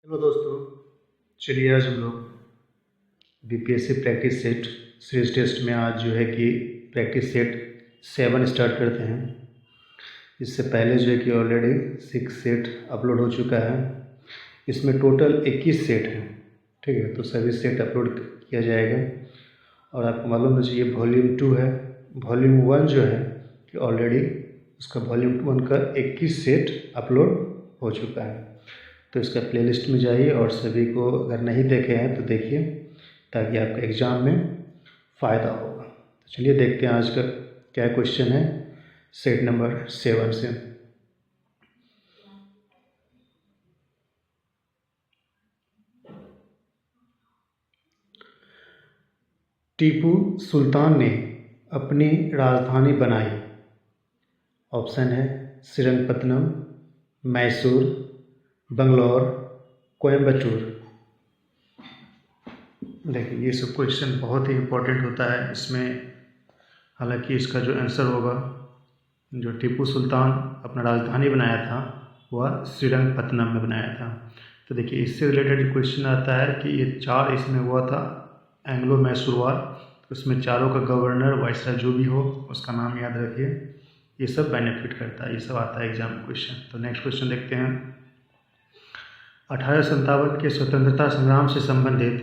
Hello दोस्तों, चलिए आज हम लोग BPSC practice set series test में आज जो है कि प्रैक्टिस सेट 7 स्टार्ट करते हैं। इससे पहले जो है कि ऑलरेडी 6 सेट अपलोड हो चुका है। इसमें टोटल 21 सेट हैं, ठीक है। तो सभी सेट अपलोड किया जाएगा और आपको मालूम होना चाहिए वॉल्यूम 2 है। वॉल्यूम 1 जो है कि ऑलरेडी उसका वॉल्यूम 1 का 21 सेट अपलोड हो चुका है। तो इसका प्लेलिस्ट में जाइए और सभी को अगर नहीं देखे हैं तो देखिए, ताकि आपके एग्ज़ाम में फ़ायदा होगा। तो चलिए देखते हैं आज का क्या क्वेश्चन है सेट नंबर 7 से। टीपू सुल्तान ने अपनी राजधानी बनाई। ऑप्शन है श्रीरंगपत्तनम, मैसूर, बंगलौर, कोयम्बटूर। देखिए ये सब क्वेश्चन बहुत ही इम्पोर्टेंट होता है। इसमें हालांकि इसका जो आंसर होगा, जो टीपू सुल्तान अपना राजधानी बनाया था वह श्रीरंगपत्तनम में बनाया था। तो देखिए इससे रिलेटेड क्वेश्चन आता है कि ये 4 इसमें हुआ था एंग्लो मैसूर वार। उसमें चारों का गवर्नर वाइसराय जो भी हो उसका नाम याद रखिए। ये सब बेनिफिट करता है, ये सब आता है एग्जाम में क्वेश्चन। तो नेक्स्ट क्वेश्चन देखते हैं। 1857 के स्वतंत्रता संग्राम से संबंधित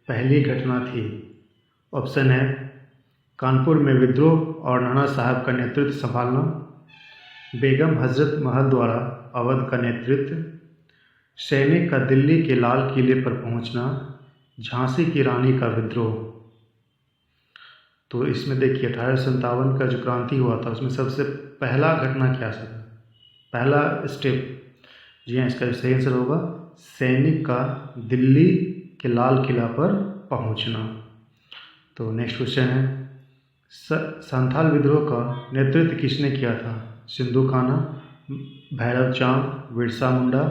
पहली घटना थी। ऑप्शन है कानपुर में विद्रोह और नाना साहब का नेतृत्व संभालना, बेगम हजरत महल द्वारा अवध का नेतृत्व, सैनिक का दिल्ली के लाल किले पर पहुंचना, झांसी की रानी का विद्रोह। तो इसमें देखिए 1857 का जो क्रांति हुआ था उसमें सबसे पहला घटना क्या था, पहला स्टेप। जी हाँ, इसका सही आंसर होगा सैनिक का दिल्ली के लाल किला पर पहुंचना। तो नेक्स्ट क्वेश्चन है संथाल विद्रोह का नेतृत्व किसने किया था? सिंधु कान्हा, भैरव चांद, बिरसा मुंडा,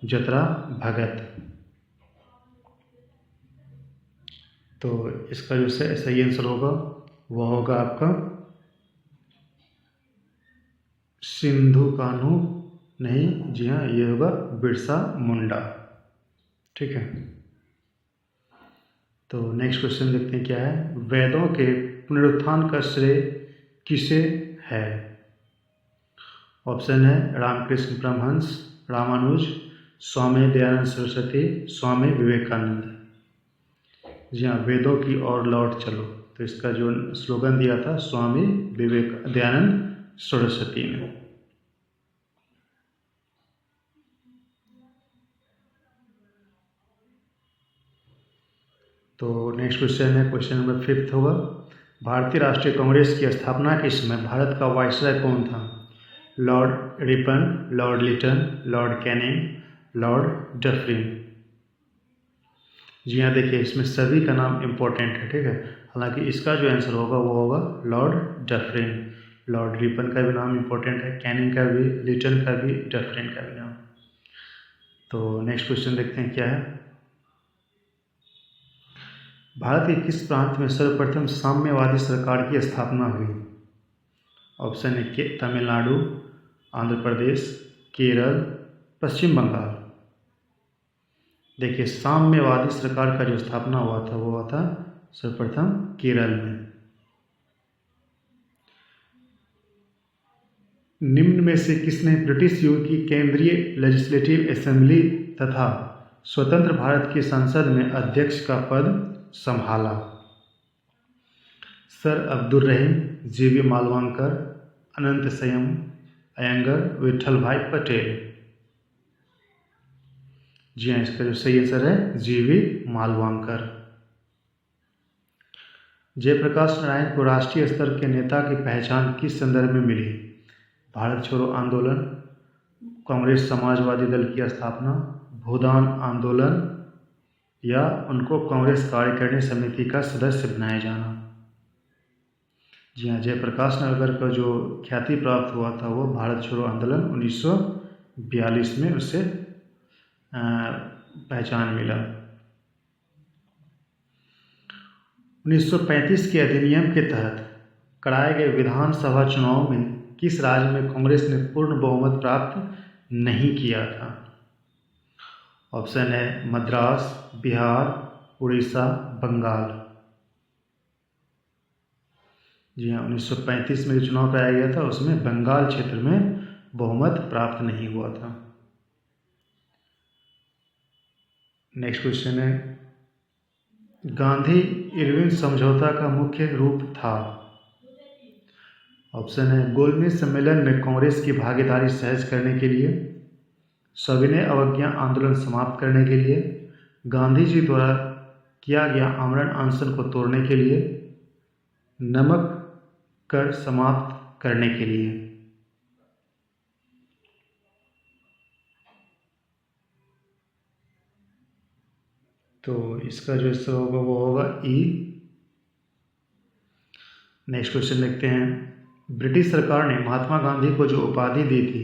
जतरा भगत। तो इसका जो सही आंसर होगा वह होगा आपका सिंधु कान्हू नहीं, जी हाँ ये होगा बिरसा मुंडा, ठीक है। तो नेक्स्ट क्वेश्चन देखते हैं क्या है। वेदों के पुनरुत्थान का श्रेय किसे है? ऑप्शन है रामकृष्ण परमहंस, रामानुज, स्वामी दयानंद सरस्वती, स्वामी विवेकानंद। जी हाँ, वेदों की ओर लौट चलो। तो इसका जो स्लोगन दिया था स्वामी दयानंद सरस्वती ने। तो नेक्स्ट क्वेश्चन है, क्वेश्चन नंबर 5 होगा। भारतीय राष्ट्रीय कांग्रेस की स्थापना के समय भारत का वाइसराय कौन था? Lord Ripon, Lord Lytton, Lord Canning, Lord Dufferin. जी हाँ, देखिए इसमें सभी का नाम इम्पोर्टेंट है, ठीक है। हालांकि इसका जो आंसर होगा वो होगा लॉर्ड डफरिन। लॉर्ड रिपन का भी नाम इम्पोर्टेंट है, कैनिंग का भी, लिटन का भी, डफरिन का भी नाम। तो नेक्स्ट क्वेश्चन देखते हैं क्या है। भारत के किस प्रांत में सर्वप्रथम साम्यवादी सरकार की स्थापना हुई? ऑप्शन है तमिलनाडु, आंध्र प्रदेश, केरल, पश्चिम बंगाल। देखिए साम्यवादी सरकार का जो स्थापना हुआ था वो हुआ था सर्वप्रथम केरल में। निम्न में से किसने ब्रिटिश युग की केंद्रीय लेजिस्लेटिव असेंबली तथा स्वतंत्र भारत की संसद में अध्यक्ष का पद संभाला? सर अब्दुल रहीम, जीवी मालवांकर, अनंत संयम अयंगर, विठल भाई पटेल। जी हाँ, इसका जो सही आंसर है जीवी मालवांकर। जयप्रकाश नारायण को राष्ट्रीय स्तर के नेता की पहचान किस संदर्भ में मिली? भारत छोड़ो आंदोलन, कांग्रेस समाजवादी दल की स्थापना, भूदान आंदोलन, या उनको कांग्रेस कार्यकारिणी समिति का सदस्य बनाया जाना। जी हाँ, जयप्रकाश नारायण का जो ख्याति प्राप्त हुआ था वो भारत छोड़ो आंदोलन 1942 में उससे पहचान मिला। 1935 के अधिनियम के तहत कराए गए विधानसभा चुनाव में किस राज्य में कांग्रेस ने पूर्ण बहुमत प्राप्त नहीं किया था? ऑप्शन है मद्रास, बिहार, उड़ीसा, बंगाल। जी हाँ, 1935 में जो चुनाव कराया गया था उसमें बंगाल क्षेत्र में बहुमत प्राप्त नहीं हुआ था। नेक्स्ट क्वेश्चन है, गांधी इरविन समझौता का मुख्य रूप था। ऑप्शन है गोलमेज सम्मेलन में कांग्रेस की भागीदारी सहज करने के लिए, सविनय अवज्ञा आंदोलन समाप्त करने के लिए, गांधी जी द्वारा किया गया आमरण अनशन को तोड़ने के लिए, नमक कर समाप्त करने के लिए। तो इसका जो हिस्सा होगा वो होगा ई। नेक्स्ट क्वेश्चन देखते हैं, ब्रिटिश सरकार ने महात्मा गांधी को जो उपाधि दी थी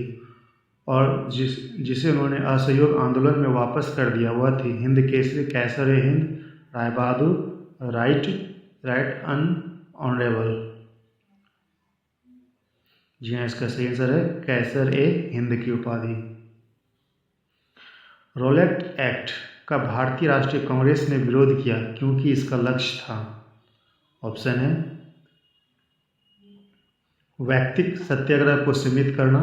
और जिसे उन्होंने असहयोग आंदोलन में वापस कर दिया वह थी हिंद केसरी, कैसर ए हिंद, राय बहादुर, राइट अनऑनरेबल। जी हाँ, इसका सही आंसर है कैसर ए हिंद की उपाधि। रॉलेट एक्ट का भारतीय राष्ट्रीय कांग्रेस ने विरोध किया क्योंकि इसका लक्ष्य था। ऑप्शन है वैयक्तिक सत्याग्रह को सीमित करना,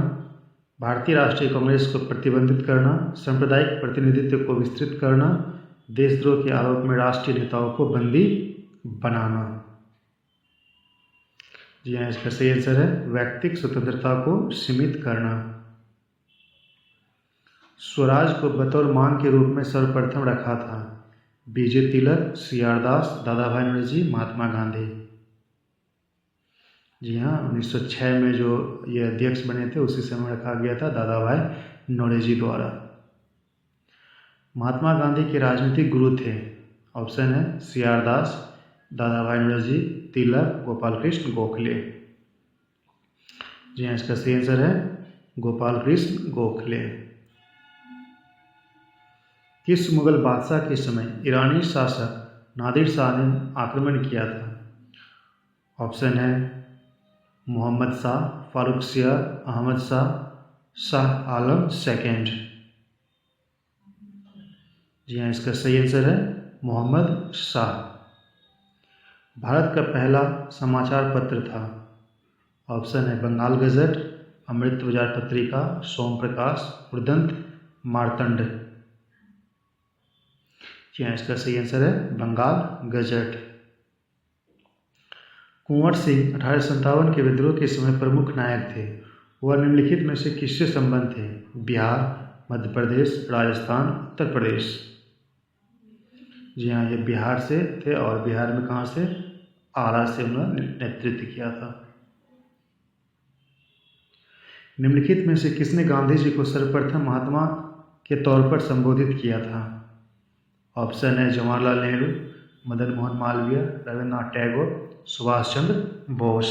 भारतीय राष्ट्रीय कांग्रेस को प्रतिबंधित करना, सांप्रदायिक प्रतिनिधित्व को विस्तृत करना, देशद्रोह के आरोप में राष्ट्रीय नेताओं को बंदी बनाना। जी हाँ, इसका सही आंसर है वैयक्तिक स्वतंत्रता को सीमित करना। स्वराज को बतौर मांग के रूप में सर्वप्रथम रखा था बीजे तिलक, सीआर दास, दादा भाई नौरोजी, महात्मा गांधी। जी हाँ, 1906 में जो ये अध्यक्ष बने थे उसी समय रखा गया था दादा भाई नौरोजी द्वारा। महात्मा गांधी के राजनीतिक गुरु थे। ऑप्शन है सीआर दास, दादा भाई नौरोजी, तिलक, गोपाल कृष्ण गोखले। जी हाँ, इसका सही आंसर है गोपाल कृष्ण गोखले। किस मुगल बादशाह के समय ईरानी शासक नादिर शाह ने आक्रमण किया था? ऑप्शन है मोहम्मद शाह, फारूक सियार, अहमद शाह, शाह आलम सेकेंड। जी हाँ, इसका सही आंसर है मोहम्मद शाह। भारत का पहला समाचार पत्र था। ऑप्शन है बंगाल गजट, अमृत बाजार पत्रिका, सोम प्रकाश, उदंत, मार्तंड। जी हाँ, इसका सही आंसर है बंगाल गजट। कुंवर सिंह 1857 के विद्रोह के समय प्रमुख नायक थे। वह निम्नलिखित में से किससे संबंध थे? बिहार, मध्य प्रदेश, राजस्थान, उत्तर प्रदेश। जी हाँ, ये बिहार से थे और बिहार में कहाँ से? आरा से उन्होंने नेतृत्व किया था। निम्नलिखित में से किसने गांधी जी को सर्वप्रथम महात्मा के तौर पर संबोधित किया था? ऑप्शन है जवाहरलाल नेहरू, मदन मोहन मालवीय, रविन्द्रनाथ टैगोर, सुभाष चंद्र बोस।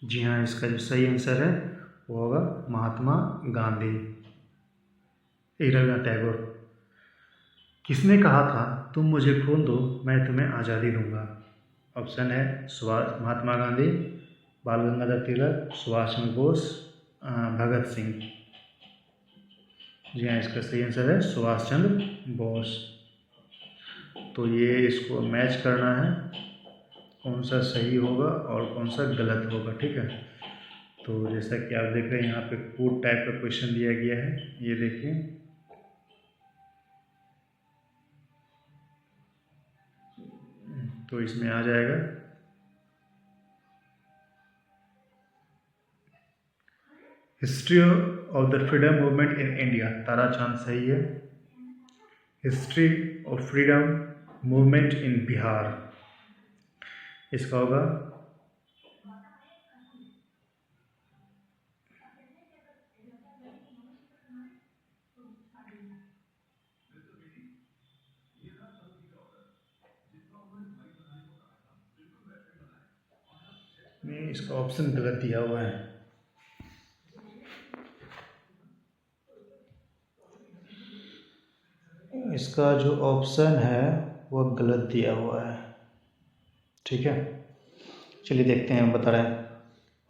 जी हाँ, इसका जो सही आंसर है वो होगा महात्मा गांधी। रविन्द्रनाथ टैगोर। किसने कहा था तुम मुझे खून दो मैं तुम्हें आज़ादी दूंगा? ऑप्शन है महात्मा गांधी, बाल गंगाधर तिलक, सुभाष चंद्र बोस, भगत सिंह। जी हाँ, इसका सही आंसर है सुभाष चंद्र बोस। तो ये इसको मैच करना है कौन सा सही होगा और कौन सा गलत होगा, ठीक है। तो जैसा कि आप देख रहे हैं यहाँ पे कोड टाइप का क्वेश्चन दिया गया है, ये देखिए। तो इसमें आ जाएगा history of the freedom movement in India, Tarachand सही है। History of freedom movement in Bihar, इसका होगा नहीं, इसका ऑप्शन गलत दिया हुआ है। इसका जो ऑप्शन है वो गलत दिया हुआ है, ठीक है। चलिए देखते हैं, बता रहे हैं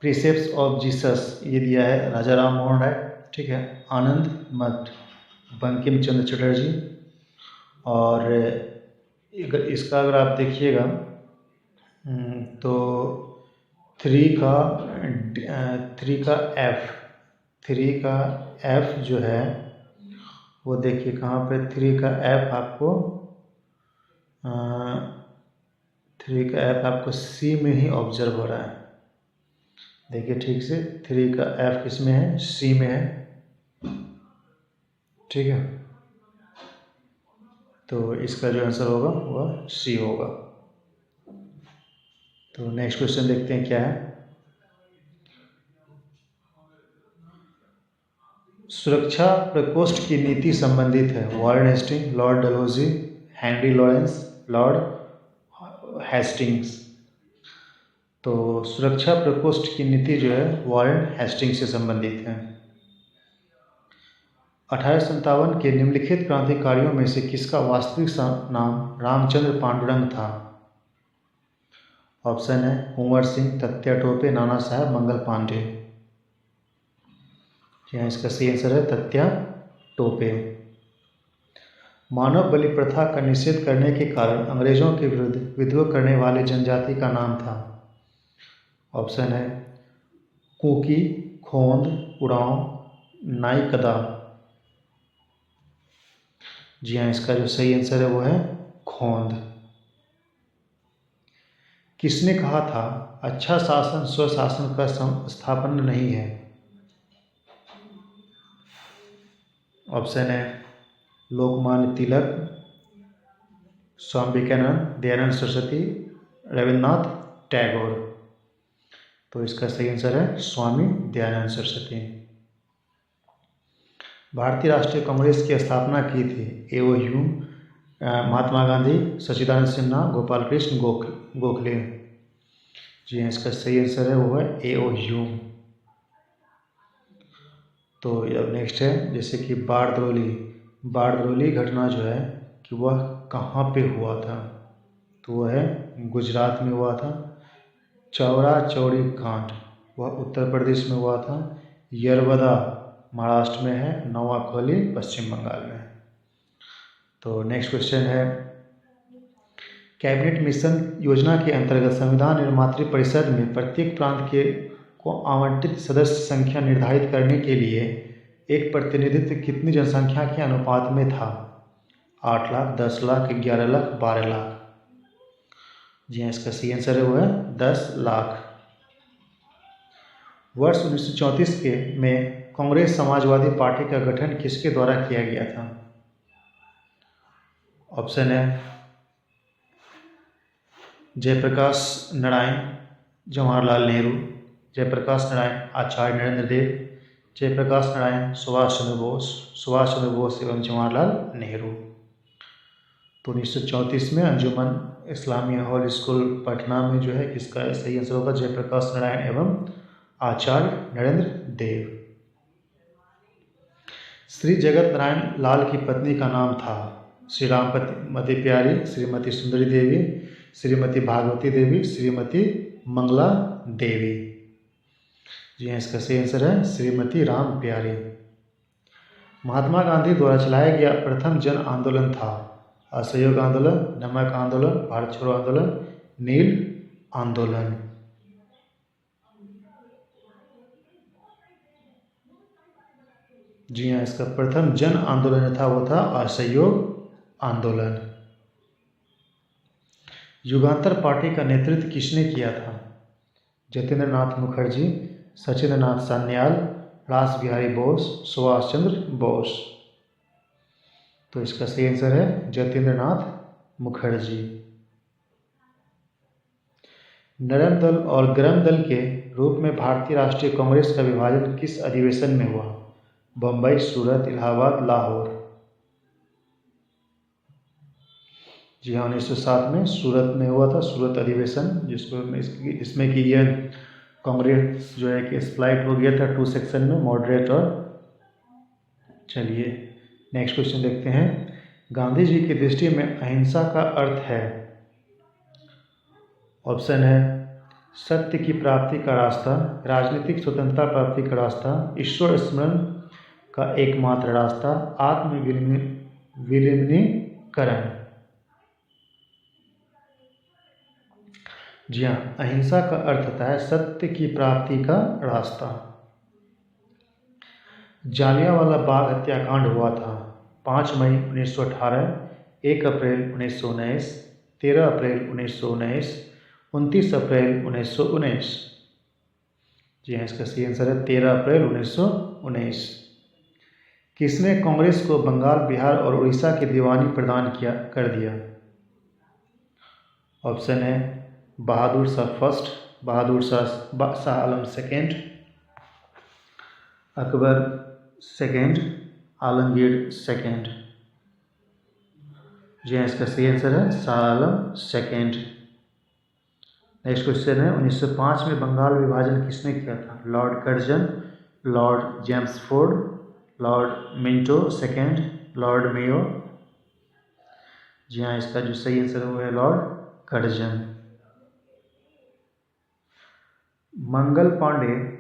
प्रीसेप्ट्स ऑफ जीसस, ये दिया है राजा राम मोहन राय। ठीक है, आनंद मठ, बंकिम चंद्र चटर्जी। और इसका अगर आप देखिएगा तो थ्री का एफ जो है वो देखिए कहाँ पे, थ्री का एफ आपको सी में ही ऑब्जर्व हो रहा है। देखिए ठीक से, थ्री का एफ किस में है, सी में है, ठीक है। तो इसका जो आंसर होगा वह सी होगा। तो नेक्स्ट क्वेश्चन देखते हैं क्या है। सुरक्षा प्रकोष्ठ की नीति संबंधित है Warren Hasting, Lord Dalhousie, Henry Lawrence, Lord Hastings. तो सुरक्षा प्रकोष्ठ की नीति जो है वॉरेन हेस्टिंग्स से संबंधित है। 1857 के निम्नलिखित क्रांतिकारियों में से किसका वास्तविक नाम रामचंद्र पांडुरंग था? ऑप्शन है कुंवर सिंह, तत्या टोपे, नाना साहब, मंगल पांडे। यहाँ इसका सही आंसर है तत्या टोपे। मानव बलि प्रथा का निषेध करने के कारण अंग्रेजों के विरुद्ध विद्रोह करने वाली जनजाति का नाम था। ऑप्शन है कुकी, खोंद, उरांव, नाइकदा। जी हाँ, इसका जो सही आंसर है वो है खोंद। किसने कहा था अच्छा शासन स्वशासन का स्थापन नहीं है? ऑप्शन है लोकमान्य तिलक, स्वामी विवेकानंद, दयानंद सरस्वती, रविन्द्रनाथ टैगोर। तो इसका सही आंसर है स्वामी दयानंद सरस्वती। भारतीय राष्ट्रीय कांग्रेस की स्थापना की थी एओ ह्यूम, महात्मा गांधी, सच्चिदानंद सिन्हा, गोपाल कृष्ण गोखले। जी हाँ, इसका सही आंसर है वो है एओ ह्यूम। तो अब नेक्स्ट है जैसे कि बारदौली घटना जो है कि वह कहाँ पे हुआ था? तो वह है गुजरात में हुआ था। चौरा चौड़ी कांड वह उत्तर प्रदेश में हुआ था। यरवदा महाराष्ट्र में है। नौवाखोली पश्चिम बंगाल में है। तो नेक्स्ट क्वेश्चन है कैबिनेट मिशन योजना के अंतर्गत संविधान निर्मात्री परिषद में प्रत्येक प्रांत को आवंटित सदस्य संख्या निर्धारित करने के लिए एक प्रतिनिधित्व कितनी जनसंख्या के अनुपात में था? 8 लाख, 10 लाख, 11 लाख, 12 लाख। जी हाँ, इसका सही आंसर है वो है 10 लाख। वर्ष 1934 में कांग्रेस समाजवादी पार्टी का गठन किसके द्वारा किया गया था? ऑप्शन है जयप्रकाश नारायण, जवाहरलाल नेहरू, जयप्रकाश नारायण, आचार्य नरेंद्र देव, जयप्रकाश नारायण, सुभाष चंद्र बोस एवं जवाहरलाल नेहरू। तो 1934 में अंजुमन इस्लामिया हॉल स्कूल पटना में जो है किसका सही आंसर होगा? जयप्रकाश नारायण एवं आचार्य नरेंद्र देव। श्री जगत नारायण लाल की पत्नी का नाम था श्री रामपति प्यारी, श्रीमती सुंदरी देवी, श्रीमती भागवती देवी, श्रीमती मंगला देवी। जी हाँ, इसका सही आंसर है श्रीमती राम प्यारी। महात्मा गांधी द्वारा चलाया गया प्रथम जन आंदोलन था असहयोग आंदोलन, नमक आंदोलन, भारत छोड़ो आंदोलन, नील आंदोलन। जी हाँ, इसका प्रथम जन आंदोलन था वो था असहयोग आंदोलन। युगांतर पार्टी का नेतृत्व किसने किया था? जतेंद्र नाथ मुखर्जी, सचिंद्र नाथ सान्याल, रास बिहारी बोस, सुभाष चंद्र बोस। तो इसका सही आंसर है जतेंद्र नाथ मुखर्जी। नरम दल और गरम दल के रूप में भारतीय राष्ट्रीय कांग्रेस का विभाजन किस अधिवेशन में हुआ? बम्बई, सूरत, इलाहाबाद, लाहौर। जी हाँ, 1907 में सूरत में हुआ था सूरत अधिवेशन, जिसमें कि यह कांग्रेस जो है कि स्प्लाइट हो गया था 2 सेक्शन में, मॉडरेट और। चलिए नेक्स्ट क्वेश्चन देखते हैं। गांधी जी की दृष्टि में अहिंसा का अर्थ है? ऑप्शन है सत्य की प्राप्ति का रास्ता, राजनीतिक स्वतंत्रता प्राप्ति का रास्ता, ईश्वर स्मरण, का एकमात्र रास्ता विलिनीकरण। जी हाँ, अहिंसा का अर्थ होता है सत्य की प्राप्ति का रास्ता। जालियांवाला बाग हत्याकांड हुआ था 5 मई 1918, 1 अप्रैल 1919, 13 अप्रैल 1919, 29 अप्रैल 1919। जी हाँ, इसका सही आंसर है 13 अप्रैल 1919। किसने कांग्रेस को बंगाल, बिहार और उड़ीसा की दीवानी प्रदान कर दिया? ऑप्शन है Bahadur Shah first, Bahadur Shah Alam second, Akbar second, Alamgir second. जी हाँ, इसका सही आंसर है Shah Alam second. Next question है 1905 में बंगाल विभाजन किसने किया था? Lord Curzon, Lord Chelmsford, Lord Minto second, Lord Mayo. जी हाँ, इसका जो सही आंसर है वो है लॉर्ड कर्जन। मंगल पांडे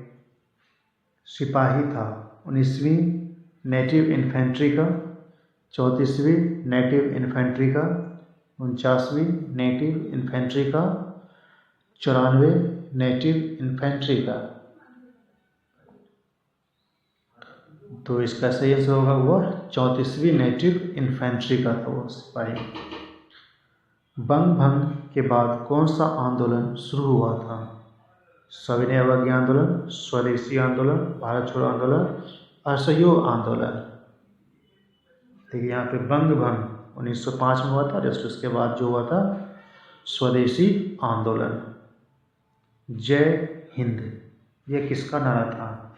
सिपाही था 19वीं नेटिव इन्फेंट्री का, 34वीं नेटिव इन्फेंट्री का, 49वीं नेटिव इन्फेंट्री का, 94 नेटिव इन्फेंट्री का। तो इसका सही आंसर होगा वो 34वीं नेटिव इन्फेंट्री का था वो सिपाही। बंग भंग के बाद कौन सा आंदोलन शुरू हुआ था? सविनय अवज्ञा आंदोलन, स्वदेशी आंदोलन, भारत छोड़ो आंदोलन, असहयोग आंदोलन। देखिए यहाँ पे बंग भंग 1905 में हुआ था, जस्ट उसके बाद जो हुआ था स्वदेशी आंदोलन। जय हिंद ये किसका नारा था?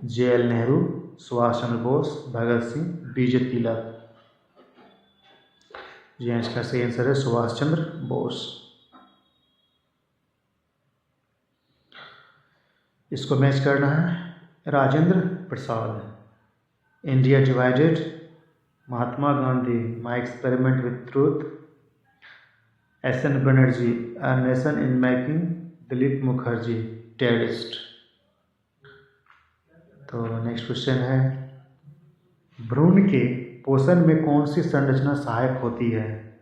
JL नेहरू, सुभाष चंद्र बोस, भगत सिंह, BJ तिलक। जी हाँ, इसका सही आंसर है सुभाष चंद्र बोस। इसको मैच करना है। Rajendra Prasad, India divided, Mahatma Gandhi, my experiment with truth, SN Banerjee, a nation in making, Dilip Mukherjee, terrorist. तो नेक्स्ट क्वेश्चन है भ्रूण के पोषण में कौन सी संरचना सहायक होती है?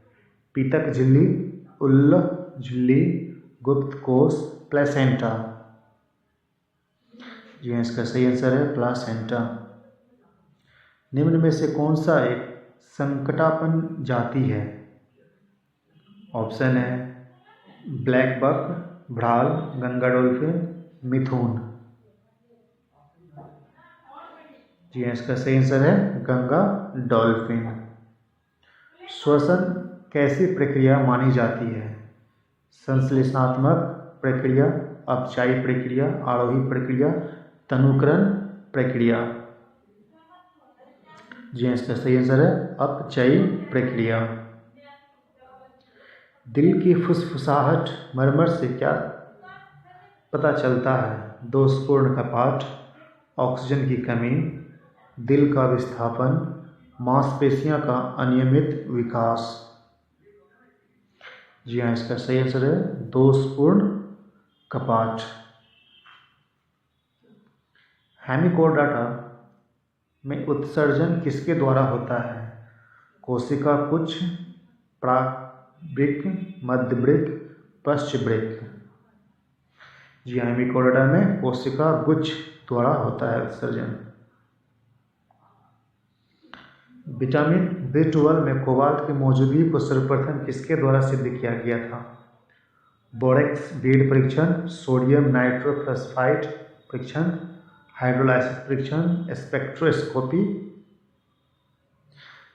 पीतक झिल्ली, उल्लह झिल्ली, गुप्त कोष, प्लेसेंटा। जी हाँ, इसका सही आंसर है प्लासेंटा। निम्न में से कौन सा एक संकटापन्न जाति है? ऑप्शन है ब्लैक बक, भ्राल, गंगा डॉल्फिन, मिथुन। जी हाँ, इसका सही आंसर है गंगा डॉल्फिन। श्वसन कैसी प्रक्रिया मानी जाती है? संश्लेषणात्मक प्रक्रिया, अपचायी प्रक्रिया, आरोही प्रक्रिया, तनुकरण प्रक्रिया। जी हाँ, इसका सही आंसर है अपचायी प्रक्रिया। दिल की फुसफुसाहट मरमर से क्या पता चलता है? दोषपूर्ण कपाट, ऑक्सीजन की कमी, दिल का विस्थापन, मांसपेशियों का अनियमित विकास। जी हाँ, इसका सही आंसर है दोषपूर्ण कपाट। हेमिकोडाटा में उत्सर्जन किसके द्वारा होता है? कोशिका कुछ, प्रावृक्क, मध्यवृक्क, पश्चवृक्क। जी हाँ, हेमिकोडाटा में कोशिका गुच्छ द्वारा होता है उत्सर्जन। विटामिन B12 में कोबाल्ट की मौजूदगी को सर्वप्रथम किसके द्वारा सिद्ध किया गया था? बोरेक्स बीड परीक्षण, सोडियम नाइट्रोफॉस्फाइड परीक्षण, हाइड्रोलाइसिस परीक्षण, स्पेक्ट्रोस्कोपी।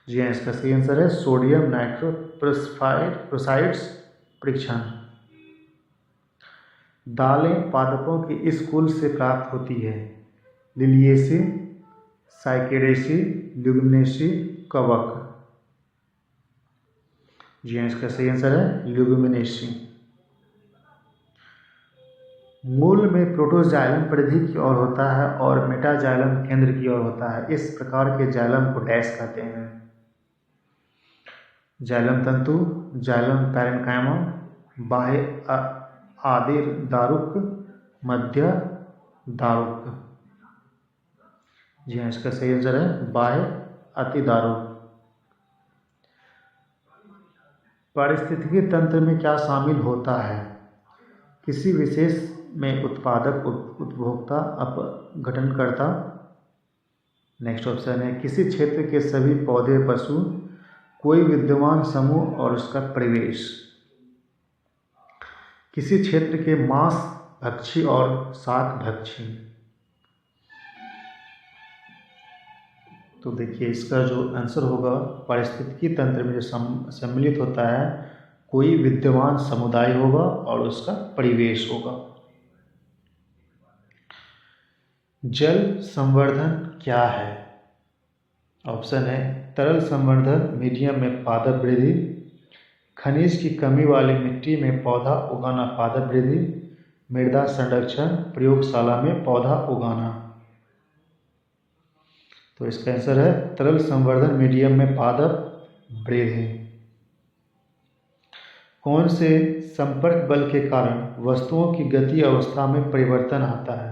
जी हाँ, इसका सही आंसर है सोडियम नाइट्रोफॉस्फाइड्स परीक्षण। दालें पादपों की इस कुल से प्राप्त होती है? लिलिएसी, साइकेडेसी, ल्यूग्मिनेसी, कवक। जी हाँ, इसका सही आंसर है ल्यूग्मिनेसी। मूल में प्रोटोजाइलम परिधि की ओर होता है और मेटाजाइलम केंद्र की ओर होता है। इस प्रकार के जाइलम को डैश कहते हैं? जाइलम तंतु, जाइलम पैरेन्काइमा, बाह्य आदि दारुक, मध्य दारुक। जी हाँ, इसका सही आंसर है बाह्य अतिदारू। पारिस्थितिकी तंत्र में क्या शामिल होता है? किसी विशेष में उत्पादक, उपभोक्ता, अपघटनकर्ता। नेक्स्ट ऑप्शन है किसी क्षेत्र के सभी पौधे, पशु, कोई विद्यमान समूह और उसका परिवेश। किसी क्षेत्र के मांस भक्षी और शाक भक्षी। तो देखिए इसका जो आंसर होगा पारिस्थितिकी तंत्र में जो सम्मिलित होता है, कोई विद्यमान समुदाय होगा और उसका परिवेश होगा। जल संवर्धन क्या है? ऑप्शन है तरल संवर्धन, मीडियम में पादप वृद्धि, खनिज की कमी वाली मिट्टी में पौधा उगाना पादप वृद्धि, मृदा संरक्षण, प्रयोगशाला में पौधा उगाना। तो इसका आंसर है तरल संवर्धन, मीडियम में पादप वृद्धि। कौन से संपर्क बल के कारण वस्तुओं की गति अवस्था में परिवर्तन आता है?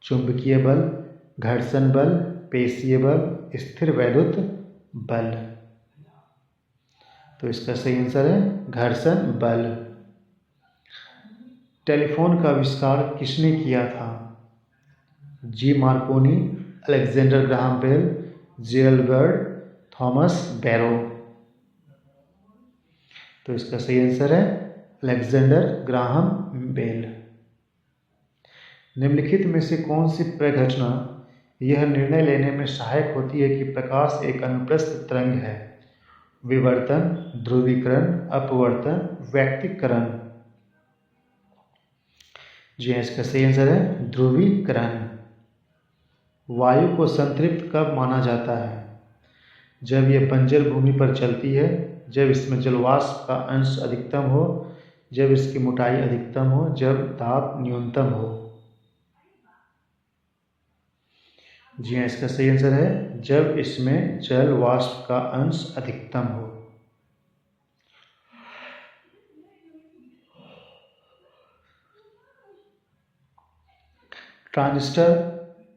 चुंबकीय बल, घर्षण बल, पेशीय बल, स्थिर वैद्युत बल। तो इसका सही आंसर है घर्षण बल। टेलीफोन का आविष्कार किसने किया था? G Marconi, Alexander Graham Bell, Gerald Bird, Thomas Barrow. तो इसका सही आंसर है अलेक्जेंडर ग्राहम बेल। निम्नलिखित में से कौन सी प्रघटना यह निर्णय लेने में सहायक होती है कि प्रकाश एक अनुप्रस्थ तरंग है? विवर्तन, ध्रुवीकरण, अपवर्तन, व्यक्तीकरण। जी इसका सही आंसर है ध्रुवीकरण। वायु को संतृप्त कब माना जाता है? जब यह बंजर भूमि पर चलती है, जब इसमें जलवाष्प का अंश अधिकतम हो, जब इसकी मोटाई अधिकतम हो, जब दाब न्यूनतम हो। जी हाँ, इसका सही आंसर है जब इसमें जल वाष्प का अंश अधिकतम हो। ट्रांजिस्टर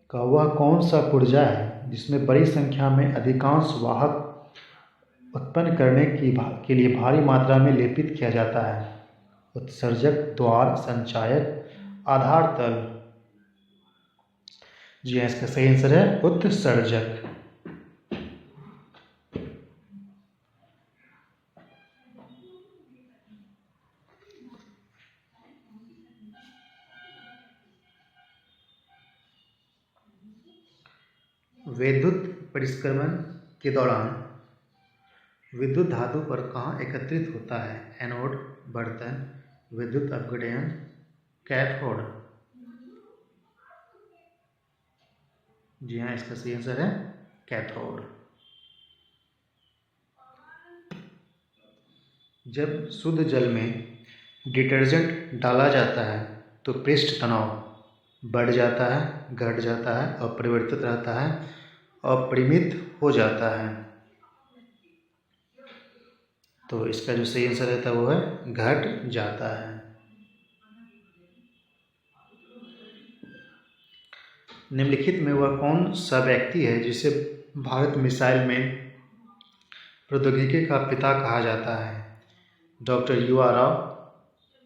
का वह कौन सा पुर्जा है जिसमें बड़ी संख्या में अधिकांश वाहक उत्पन्न करने के लिए भारी मात्रा में लेपित किया जाता है? उत्सर्जक, द्वार, संचायक, आधार तल। जी हाँ, इसका सही आंसर है उत्सर्जक। विद्युत परिष्करण के दौरान विद्युत धातु पर कहाँ एकत्रित होता है? एनोड, बर्तन, विद्युत अपघटन, कैथोड। जी हाँ, इसका सही आंसर है कैथोड। जब शुद्ध जल में डिटर्जेंट डाला जाता है तो पृष्ठ तनाव बढ़ जाता है, घट जाता है, अपरिवर्तित रहता है, अपरिमित हो जाता है। तो इसका जो सही आंसर रहता है वो है घट जाता है। निम्नलिखित में वह कौन सा व्यक्ति है जिसे भारत मिसाइल में प्रौद्योगिकी का पिता कहा जाता है? डॉक्टर युवा Rao,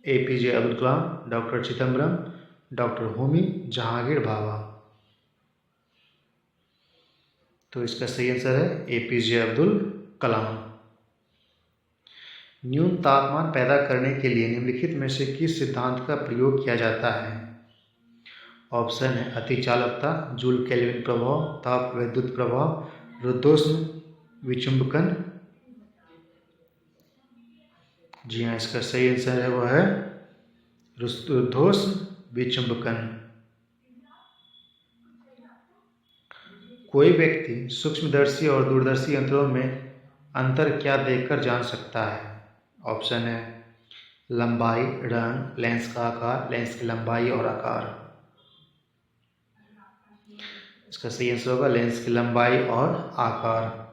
APJ Abdul Kalam, doctor Chidambaram, doctor Homi Jahangir Bhabha. तो इसका सही आंसर है APJ अब्दुल कलाम। न्यून तापमान पैदा करने के लिए निम्नलिखित में से किस सिद्धांत का प्रयोग किया जाता है? ऑप्शन है अतिचालकता, जूल केल्विन प्रभाव, ताप विद्युत प्रभाव, रुद्धोष्म विचुंबकन। जी हाँ, इसका सही आंसर है वह है रुद्धोष्म विचुंबकन। कोई व्यक्ति सूक्ष्मदर्शी और दूरदर्शी यंत्रों में अंतर क्या देखकर जान सकता है? ऑप्शन है लंबाई, रंग, लेंस का आकार, लेंस की लंबाई और आकार। इसका सही आंसर होगा लेंस की लंबाई और आकार।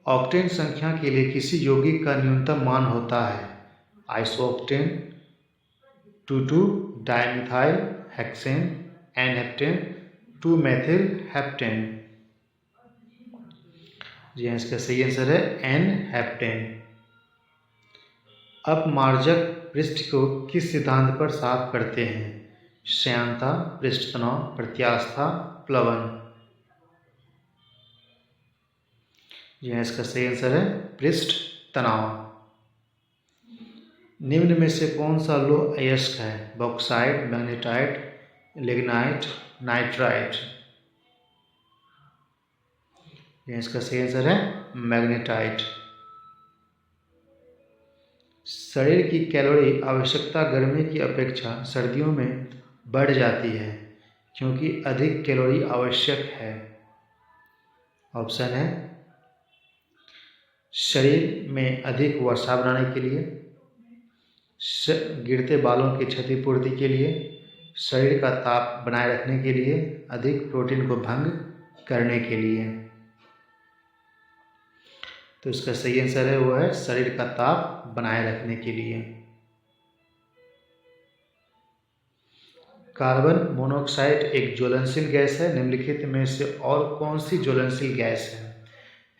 ऑक्टेन संख्या के लिए किसी यौगिक का न्यूनतम मान होता है? Isooctane, 2,2 dimethyl hexane, n heptane, 2 methyl heptane. जी हाँ, इसका सही आंसर है एन हेप्टेन। अपमार्जक पृष्ठ को किस सिद्धांत पर साफ करते हैं? श्यानता, पृष्ठ तनाव, प्रत्यास्था, प्लवन। जी हाँ, इसका सही आंसर है पृष्ठ तनाव। निम्न में से कौन सा लोह अयस्क है? Bauxite, magnetite, lignite, nitrite. इसका सही आंसर है मैग्नेटाइट। शरीर की कैलोरी आवश्यकता गर्मी की अपेक्षा सर्दियों में बढ़ जाती है क्योंकि अधिक कैलोरी आवश्यक है। ऑप्शन है शरीर में अधिक वसा बनाने के लिए, गिरते बालों की क्षतिपूर्ति के लिए, शरीर का ताप बनाए रखने के लिए, अधिक प्रोटीन को भंग करने के लिए। तो इसका सही आंसर है वो है शरीर का ताप बनाए रखने के लिए। कार्बन मोनोऑक्साइड एक ज्वलनशील गैस है। निम्नलिखित में से और कौन सी ज्वलनशील गैस है?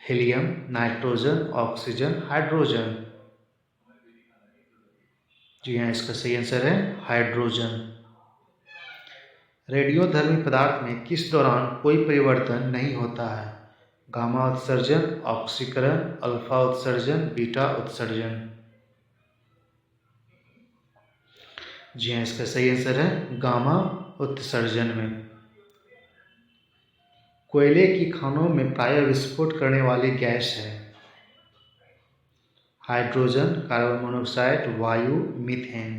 Helium, nitrogen, oxygen, hydrogen. जी हाँ, इसका सही आंसर है हाइड्रोजन। रेडियोधर्मी पदार्थ में किस दौरान कोई परिवर्तन नहीं होता है? गामा उत्सर्जन, ऑक्सीकरण, अल्फा उत्सर्जन, बीटा उत्सर्जन। जी हाँ, इसका सही आंसर है गामा उत्सर्जन में। कोयले की खानों में प्रायः विस्फोट करने वाली गैस है? हाइड्रोजन, कार्बन मोनोऑक्साइड, वायु, मीथेन।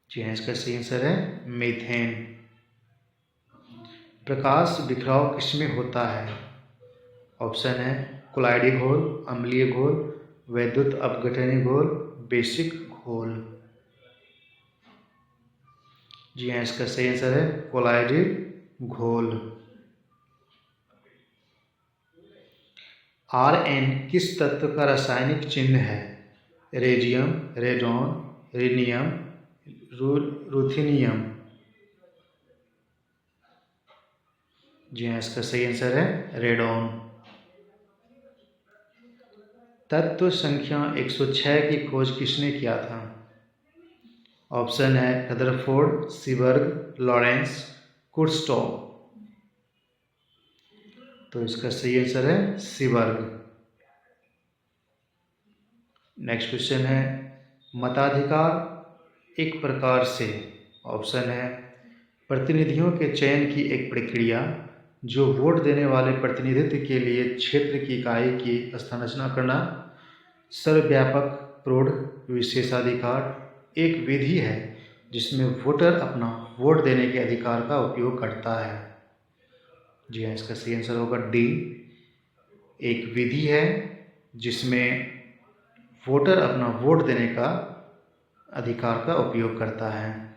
जी हाँ, इसका सही आंसर है मीथेन। प्रकाश बिखराव किसमें होता है? ऑप्शन है कोलाइडी घोल, अम्लीय घोल, वैद्युत अपघटनी घोल, बेसिक घोल। जी हाँ, इसका सही आंसर है कोलाइडी घोल। Rn किस तत्व का रासायनिक चिन्ह है? Radium, radon, rhenium, ruthenium. जी हाँ, इसका सही आंसर है रेडॉन। तत्व संख्या 106 की खोज किसने किया था? ऑप्शन है रदरफोर्ड, सीबर्ग, लॉरेंस, कुर्स्टॉव। तो इसका सही आंसर है सीबर्ग। नेक्स्ट क्वेश्चन है मताधिकार एक प्रकार से, ऑप्शन है प्रतिनिधियों के चयन की एक प्रक्रिया जो वोट देने वाले प्रतिनिधित्व के लिए क्षेत्र की इकाई की स्थानांतरण करना, सर्वव्यापक प्रौढ़ विशेषाधिकार एक विधि है जिसमें वोटर अपना वोट देने के अधिकार का उपयोग करता है। जी हाँ, इसका सही आंसर होगा डी। एक विधि है जिसमें वोटर अपना वोट देने का अधिकार का उपयोग करता है।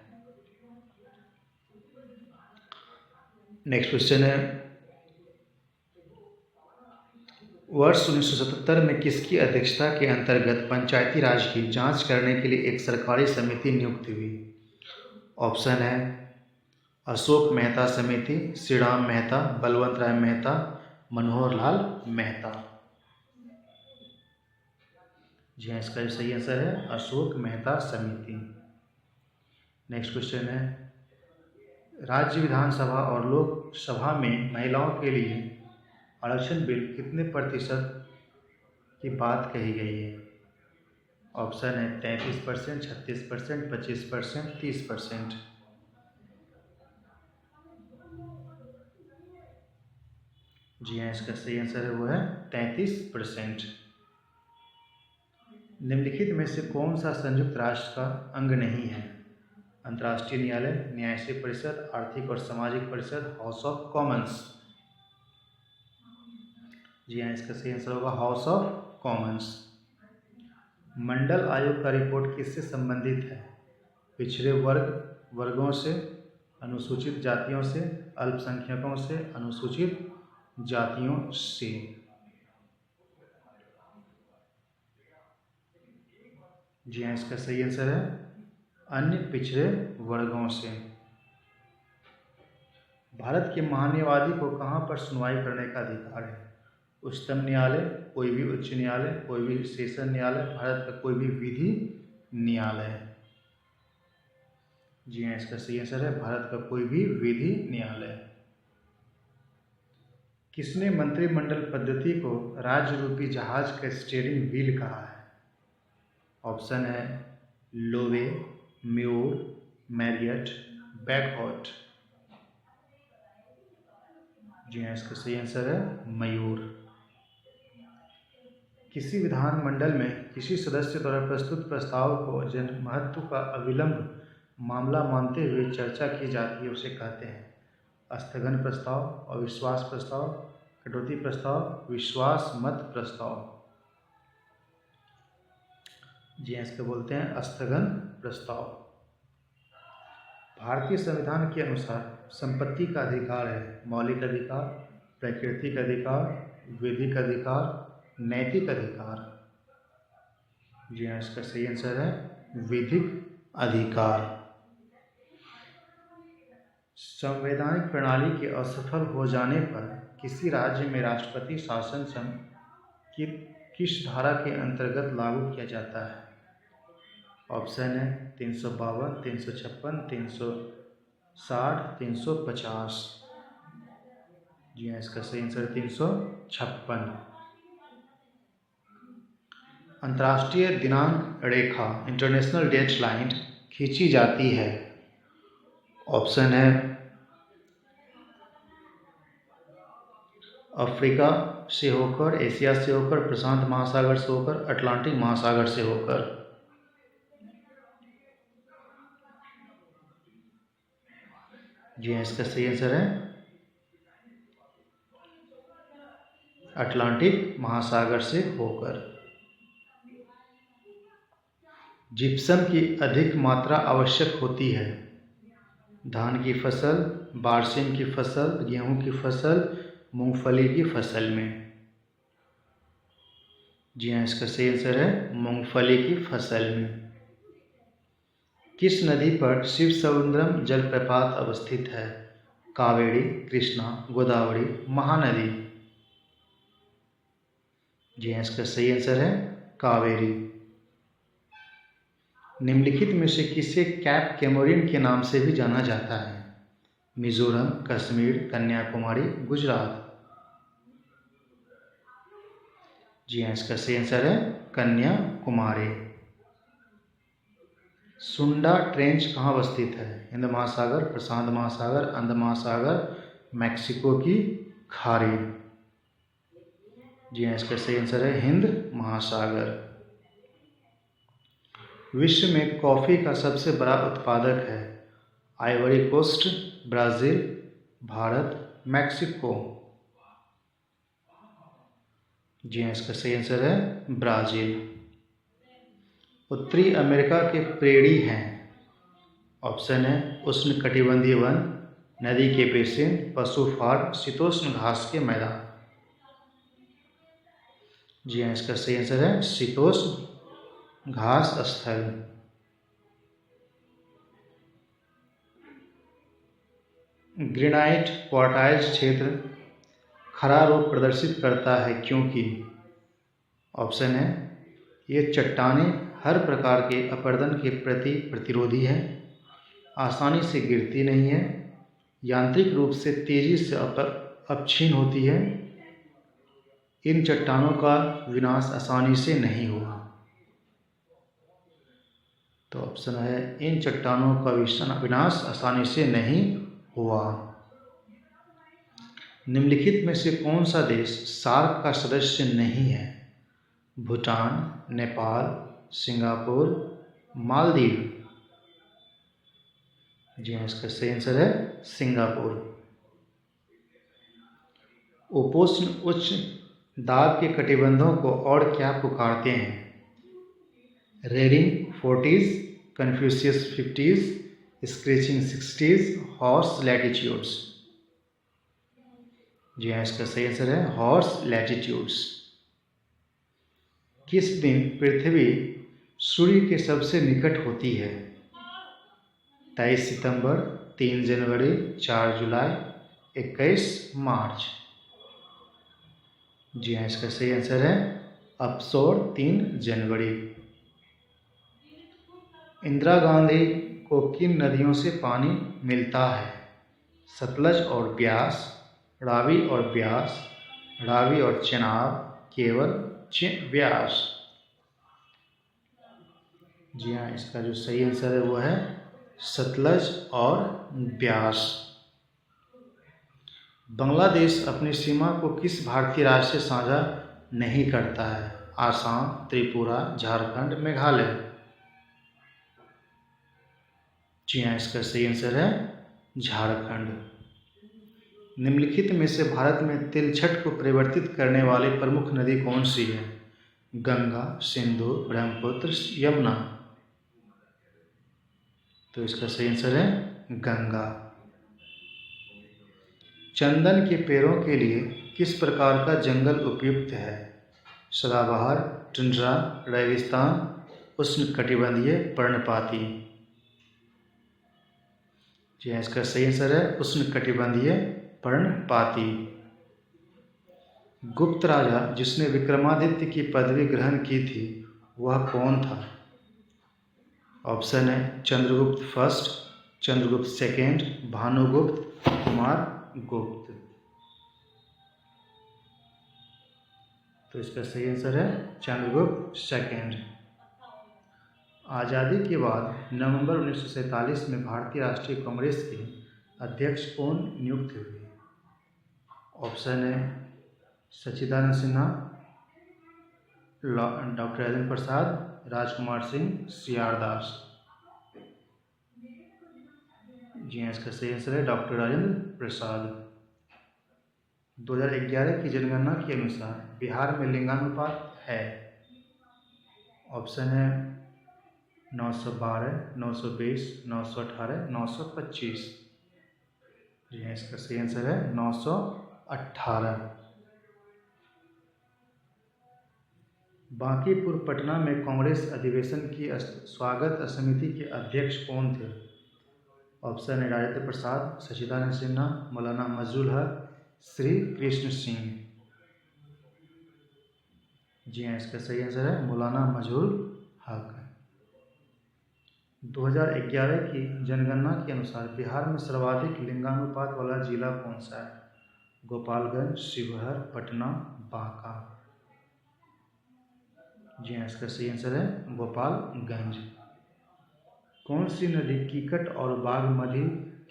नेक्स्ट क्वेश्चन है वर्ष 1977 में किसकी अध्यक्षता के अंतर्गत पंचायती राज की जांच करने के लिए एक सरकारी समिति नियुक्त हुई? ऑप्शन है अशोक मेहता समिति, श्रीराम मेहता, बलवंत राय मेहता, मनोहर लाल मेहता। जी हाँ, इसका सही आंसर है अशोक मेहता समिति। नेक्स्ट क्वेश्चन है राज्य विधानसभा और लोकसभा में महिलाओं के लिए आरक्षण बिल कितने प्रतिशत की बात कही गई है? ऑप्शन है 33%, 36%, 25%, 30%। जी हाँ, इसका सही आंसर है वो है 33%। निम्नलिखित में से कौन सा संयुक्त राष्ट्र का अंग नहीं है? अंतर्राष्ट्रीय न्यायालय, न्यायिक परिषद, आर्थिक और सामाजिक परिषद, हाउस ऑफ कॉमन्स। जी हाँ, इसका सही आंसर होगा हाउस ऑफ कॉमन्स। मंडल आयोग का रिपोर्ट किससे संबंधित है? पिछड़े वर्गों से, अनुसूचित जातियों से, अल्पसंख्यकों से, अनुसूचित जातियों से। जी हाँ, इसका सही आंसर है अन्य पिछड़े वर्गों से। भारत के महान्यायवादी को कहाँ पर सुनवाई करने का अधिकार है? उच्चतम न्यायालय, कोई भी उच्च न्यायालय, कोई भी सेशन न्यायालय, भारत का कोई भी विधि न्यायालय। जी हाँ, इसका सही आंसर है भारत का कोई भी विधि न्यायालय। किसने मंत्रिमंडल पद्धति को राज्य रूपी जहाज का स्टीयरिंग व्हील कहा है? ऑप्शन है लोवे, म्यूर, मैरियट, बैकहॉट। जी हाँ, इसका सही आंसर है मयूर। किसी विधानमंडल में किसी सदस्य द्वारा प्रस्तुत प्रस्ताव को जनमहत्व का अविलंब मामला मानते हुए चर्चा की जाती है उसे कहते हैं स्थगन प्रस्ताव, अविश्वास प्रस्ताव, कटौती प्रस्ताव, विश्वास मत प्रस्ताव। जी इसको बोलते हैं स्थगन प्रस्ताव। भारतीय संविधान के अनुसार संपत्ति का अधिकार है मौलिक अधिकार, प्राकृतिक अधिकार, विधिक अधिकार, नैतिक अधिकार। जी हाँ, इसका सही आंसर है विधिक अधिकार। संवैधानिक प्रणाली के असफल हो जाने पर किसी राज्य में राष्ट्रपति शासन संघ की किस धारा के अंतर्गत लागू किया जाता है? ऑप्शन है 352, 356, 360, 350। जी हाँ, इसका सही आंसर 356। अंतर्राष्ट्रीय दिनांक रेखा इंटरनेशनल डेट लाइन खींची जाती है। ऑप्शन है अफ्रीका से होकर, एशिया से होकर, प्रशांत महासागर से होकर, अटलांटिक महासागर से होकर। जी हाँ, इसका सही आंसर है अटलांटिक महासागर से होकर। जिप्सम की अधिक मात्रा आवश्यक होती है धान की फसल, बारसीम की फसल, गेहूं की फसल, मूंगफली की फसल में। जी हाँ, इसका सही आंसर है मूंगफली की फसल में। किस नदी पर शिवसमुद्रम जलप्रपात अवस्थित है? कावेरी, कृष्णा, गोदावरी, महानदी। जी हाँ, इसका सही आंसर है कावेरी। निम्नलिखित में से किसे कैप कैमोरिन के नाम से भी जाना जाता है? मिजोरम, कश्मीर, कन्याकुमारी, गुजरात। जी हाँ, इसका सही आंसर है कन्याकुमारी। सुंडा ट्रेंच कहाँ अवस्थित है? हिंद महासागर, प्रशांत महासागर, अंध महासागर, मैक्सिको की खाड़ी। जी हाँ, इसका सही आंसर है हिंद महासागर। विश्व में कॉफ़ी का सबसे बड़ा उत्पादक है? Ivory Coast, Brazil, Bharat, Mexico. जी हाँ, इसका सही आंसर है ब्राज़ील। उत्तरी अमेरिका के प्रेरी हैं। ऑप्शन है उष्णकटिबंधीय वन, नदी के बेसिन, पशु फार्म, शीतोष्ण घास के मैदान। जी हाँ, इसका सही आंसर है शीतोष्ण घास स्थल। ग्रेनाइट क्वार्टाइज क्षेत्र खरा रूप प्रदर्शित करता है क्योंकि। ऑप्शन है ये चट्टानें हर प्रकार के अपरदन के प्रति प्रतिरोधी है, आसानी से गिरती नहीं है, यांत्रिक रूप से तेजी से अपक्षीण होती है, इन चट्टानों का विनाश आसानी से नहीं हुआ। तो ऑप्शन है इन चट्टानों का विनाश आसानी से नहीं हुआ। निम्नलिखित में से कौन सा देश सार्क का सदस्य नहीं है? भूटान, नेपाल, सिंगापुर, मालदीव। जी हाँ, इसका सही आंसर है सिंगापुर। उपोष्ण उच्च दाब के कटिबंधों को और क्या पुकारते हैं? Roaring 40s, Confucius 50s, screeching 60s, horse latitudes. जी हाँ, इसका सही आंसर है हॉर्स लैटिट्यूड्स। किस दिन पृथ्वी सूर्य के सबसे निकट होती है? 23 सितंबर, 3 जनवरी, 4 जुलाई, 21 मार्च। जी हाँ, इसका सही आंसर है ऑप्शन 3 जनवरी। इंदिरा गांधी को किन नदियों से पानी मिलता है? सतलज और ब्यास, रावी और ब्यास, रावी और चेनाब, केवल ब्यास। जी हाँ, इसका जो सही आंसर है वो है सतलज और ब्यास। बांग्लादेश अपनी सीमा को किस भारतीय राज्य से साझा नहीं करता है? आसाम, त्रिपुरा, झारखंड, मेघालय। जी हाँ, इसका सही आंसर है झारखंड। निम्नलिखित में से भारत में तिलछट को परिवर्तित करने वाली प्रमुख नदी कौन सी है? गंगा, सिंधु, ब्रह्मपुत्र, यमुना। तो इसका सही आंसर है गंगा। चंदन के पेड़ों के लिए किस प्रकार का जंगल उपयुक्त है? सदाबहार, टुंड्रा, रेगिस्तान, उष्णकटिबंधीय, पर्णपाती। जी हाँ, इसका सही आंसर है उष्णकटिबंधीय पर्णपाती। गुप्त राजा जिसने विक्रमादित्य की पदवी ग्रहण की थी वह कौन था? ऑप्शन है चंद्रगुप्त फर्स्ट, चंद्रगुप्त सेकेंड, भानुगुप्त, कुमार गुप्त। तो इसका सही आंसर है चंद्रगुप्त सेकेंड। आज़ादी के बाद नवंबर 1947 में भारतीय राष्ट्रीय कांग्रेस के अध्यक्ष कौन नियुक्त हुए? ऑप्शन है सच्चिदानंद सिन्हा, डॉक्टर राजेंद्र प्रसाद, राजकुमार सिंह, सीआर दास। जी हाँ, इसका सही आंसर है डॉक्टर राजेंद्र प्रसाद। 2011 की जनगणना के अनुसार बिहार में लिंगानुपात है। ऑप्शन है 912, 920, 918, 925। जी हाँ, इसका सही आंसर है 918। बांकीपुर पटना में कांग्रेस अधिवेशन की स्वागत समिति के अध्यक्ष कौन थे? ऑप्शन है राजेंद्र प्रसाद, सच्चिदानंद सिन्हा, मौलाना मजरूल हक, श्री कृष्ण सिंह। जी हाँ, इसका सही आंसर है मौलाना मजरूल हक। 2011 की जनगणना के अनुसार बिहार में सर्वाधिक लिंगानुपात वाला जिला कौन सा है? गोपालगंज, शिवहर, पटना, बांका। जी हाँ, इसका सही आंसर है गोपालगंज। कौन सी नदी कीकट और बागमती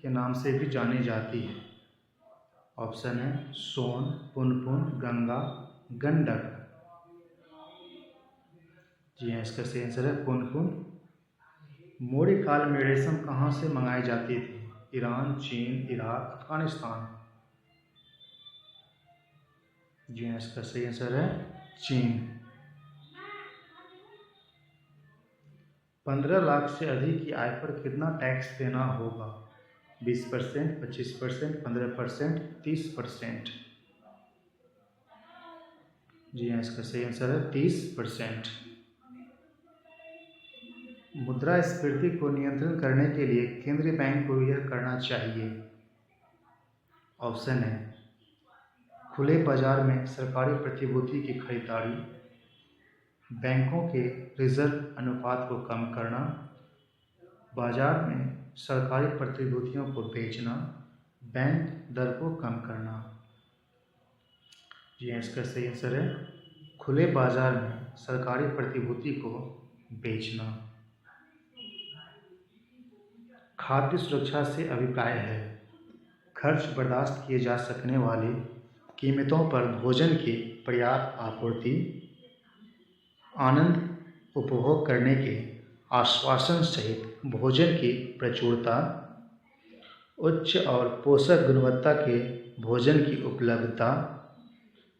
के नाम से भी जानी जाती है? ऑप्शन है सोन, पुनपुन, गंगा, गंडक। जी हाँ, इसका सही आंसर है पुनपुन। मौर्य काल में रेशम कहाँ से मंगाई जाती थी? ईरान, चीन, इराक, अफगानिस्तान। जी हाँ, इसका सही आंसर है चीन। 15 लाख से अधिक की आय पर कितना टैक्स देना होगा? 20%, 25%, 15%, 30%। जी हाँ, इसका सही आंसर है 30%। मुद्रास्फीति को नियंत्रण करने के लिए केंद्रीय बैंक को यह करना चाहिए। ऑप्शन है खुले बाजार में सरकारी प्रतिभूति की खरीदारी, बैंकों के रिजर्व अनुपात को कम करना, बाजार में सरकारी प्रतिभूतियों को बेचना, बैंक दर को कम करना। जी हाँ, इसका सही आंसर है खुले बाजार में सरकारी प्रतिभूति को बेचना। खाद्य सुरक्षा से अभिप्राय है खर्च बर्दाश्त किए जा सकने वाली कीमतों पर भोजन की पर्याप्त आपूर्ति, आनंद उपभोग करने के आश्वासन सहित भोजन की प्रचुरता, उच्च और पोषक गुणवत्ता के भोजन की उपलब्धता,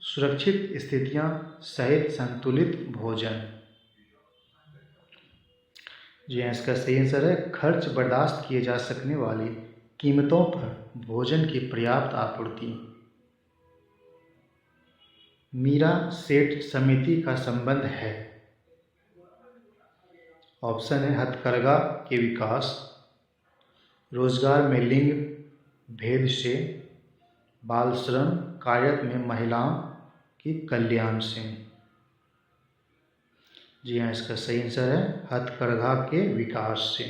सुरक्षित स्थितियां सहित संतुलित भोजन। जी हाँ, इसका सही आंसर है खर्च बर्दाश्त किए जा सकने वाली कीमतों पर भोजन की पर्याप्त आपूर्ति। मीरा सेठ समिति का संबंध है। ऑप्शन है हथकरघा के विकास, रोजगार में लिंग भेद से, बाल श्रम कार्यरत में महिलाओं की कल्याण से। जी हाँ, इसका सही आंसर है हथकरघा के विकास से।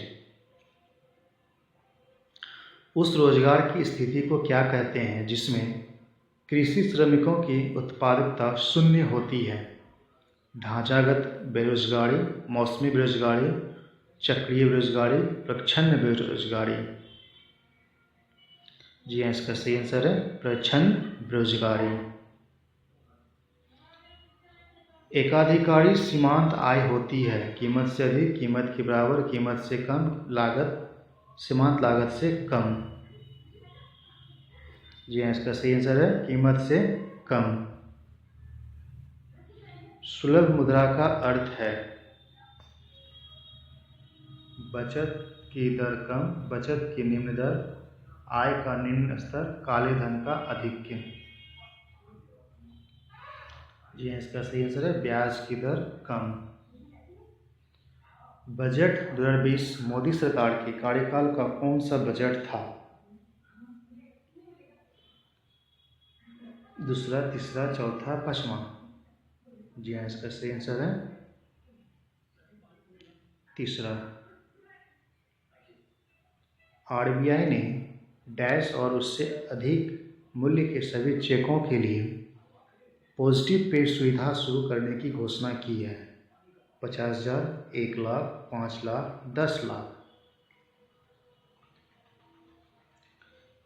उस रोजगार की स्थिति को क्या कहते हैं जिसमें कृषि श्रमिकों की उत्पादकता शून्य होती है? ढांचागत बेरोजगारी, मौसमी बेरोजगारी, चक्रीय बेरोजगारी, प्रच्छन्न बेरोजगारी। जी हाँ, इसका सही आंसर है प्रच्छन्न बेरोजगारी। एकाधिकारी सीमांत आय होती है कीमत से अधिक, कीमत के बराबर, कीमत से कम, लागत सीमांत लागत से कम। जी हाँ, इसका सही आंसर है कीमत से कम। सुलभ मुद्रा का अर्थ है बचत की दर कम, बचत की निम्न दर, आय का निम्न स्तर, काले धन का आधिक्य। जी हाँ, इसका सही आंसर है ब्याज की दर कम। बजट 2020 मोदी सरकार के कार्यकाल का कौन सा बजट था? दूसरा, तीसरा, चौथा, पांचवा। जी हाँ, इसका सही आंसर है तीसरा। आरबीआई ने डैश और उससे अधिक मूल्य के सभी चेकों के लिए पॉजिटिव पे सुविधा शुरू करने की घोषणा की है। 50,000, 1 लाख, 5 लाख, 10 लाख।